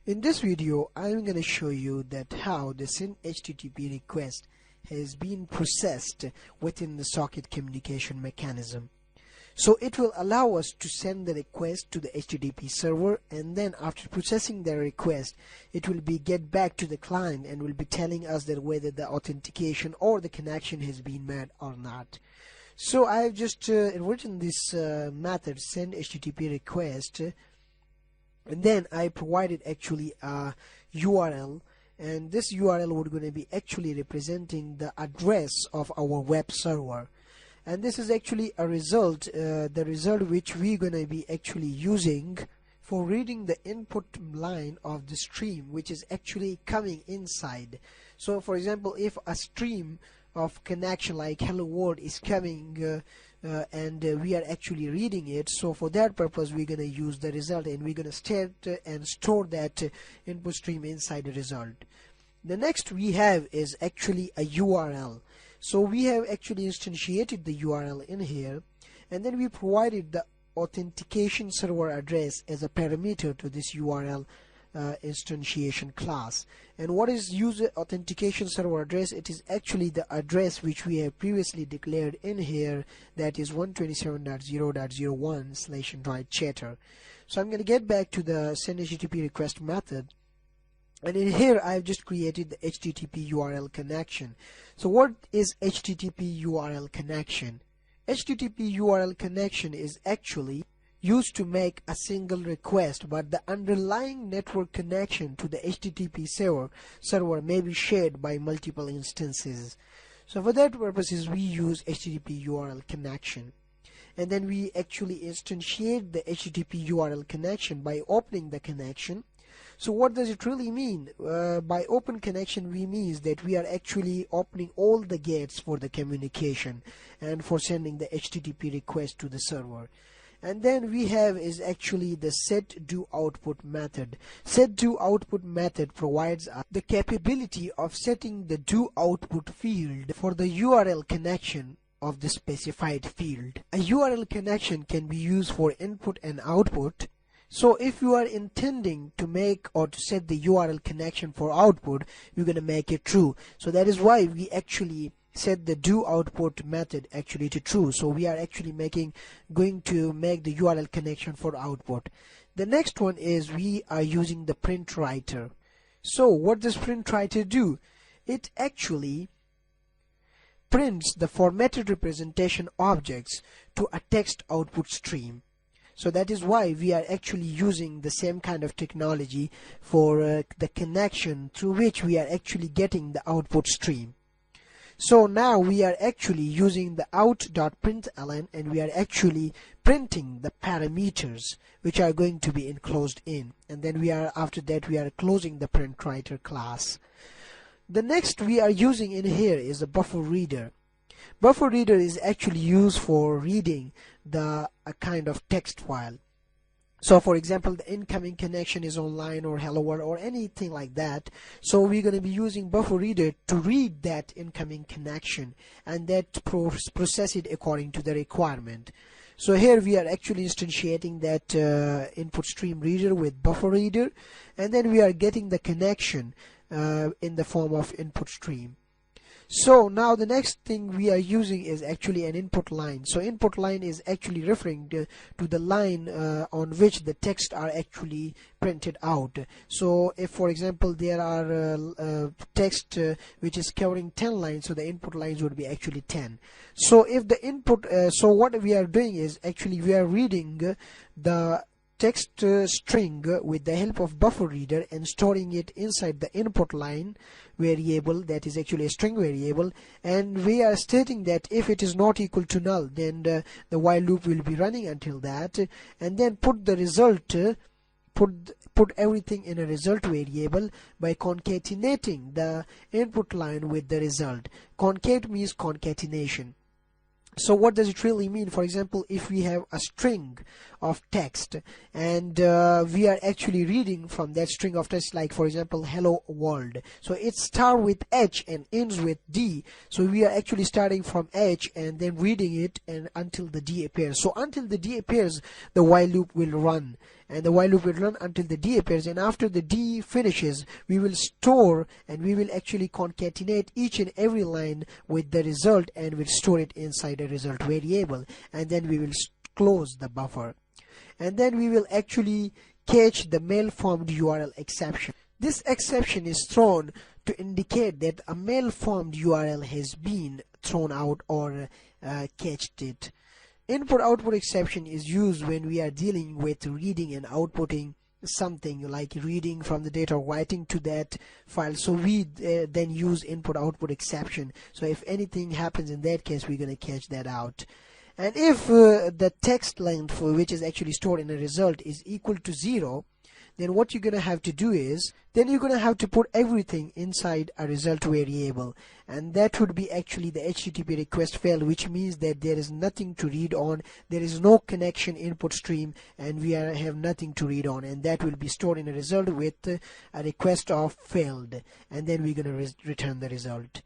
In this video, I'm going to show you that how the send HTTP request has been processed within the socket communication mechanism. So it will allow us to send the request to the HTTP server, and then after processing the request, it will be get back to the client and will be telling us that whether the authentication or the connection has been made or not. So I've just written this method send HTTP request, and then I provided actually a URL, and this URL would going to be actually representing the address of our web server. And this is actually a result, the result which we're going to be actually using for reading the input line of the stream, which is actually coming inside. So for example, if a stream of connection like hello world is coming and we are actually reading it, so for that purpose we're going to use the result, and we're going to start and store that input stream inside the result. The next we have is actually a URL. So we have actually instantiated the URL in here, and then we provided the authentication server address as a parameter to this URL instantiation class. And what is user authentication server address? It is actually the address which we have previously declared in here, that is 127.0.01/Android chatter. So I'm going to get back to the send HTTP request method, and in here I've just created the HTTP URL connection. So what is HTTP URL connection? HTTP URL connection is actually used to make a single request, but the underlying network connection to the HTTP server may be shared by multiple instances. So for that purposes we use HTTP URL connection, and then we actually instantiate the HTTP URL connection by opening the connection. So what does it really mean? By open connection we means that we are actually opening all the gates for the communication and for sending the HTTP request to the server. And then we have is actually the setDoOutput method. setDoOutput method provides the capability of setting the doOutput field for the URL connection of the specified field. A URL connection can be used for input and output. So if you are intending to make or to set the URL connection for output, you're going to make it true. So that is why we actually set the doOutput method actually to true. So we are actually going to make the URL connection for output. The next one is we are using the print writer. So what does print writer do? It actually prints the formatted representation objects to a text output stream. So that is why we are actually using the same kind of technology for the connection through which we are actually getting the output stream. So now we are actually using the out.println, and we are actually printing the parameters which are going to be enclosed in, and then after that we are closing the print writer class. The next we are using in here is the buffer reader. Buffer reader is actually used for reading a kind of text file. So for example, the incoming connection is online or hello world or anything like that. So we're going to be using buffer reader to read that incoming connection and that process it according to the requirement. So here we are actually instantiating that input stream reader with buffer reader, and then we are getting the connection in the form of input stream. So now the next thing we are using is actually an input line. So input line is actually referring to the line on which the text are actually printed out. So if for example there are text which is covering 10 lines, so the input lines would be actually 10. So if the input, so what we are doing is actually we are reading the text string with the help of buffer reader and storing it inside the input line variable, that is actually a string variable, and we are stating that if it is not equal to null, then the while loop will be running until that, and then put the result, put everything in a result variable by concatenating the input line with the result. Concate means concatenation. So what does it really mean? For example, if we have a string of text and we are actually reading from that string of text, like for example hello world, so it starts with H and ends with D, so we are actually starting from H and then reading it and until the D appears. So until the D appears, the while loop will run, and the while loop will run until the D appears, and after the D finishes we will store and we will actually concatenate each and every line with the result and will store it inside a result variable, and then we will close the buffer, and then we will actually catch the malformed URL exception. This exception is thrown to indicate that a malformed URL has been thrown out or catched it. Input-output exception is used when we are dealing with reading and outputting something, like reading from the data or writing to that file. So we then use input-output exception. So if anything happens in that case, we're going to catch that out. And if the text length, which is actually stored in a result, is equal to 0, then what you're going to have to do is, then you're going to have to put everything inside a result variable, and that would be actually the HTTP request failed, which means that there is nothing to read on, there is no connection input stream, and we have nothing to read on, and that will be stored in a result with a request of failed, and then we're going to return the result.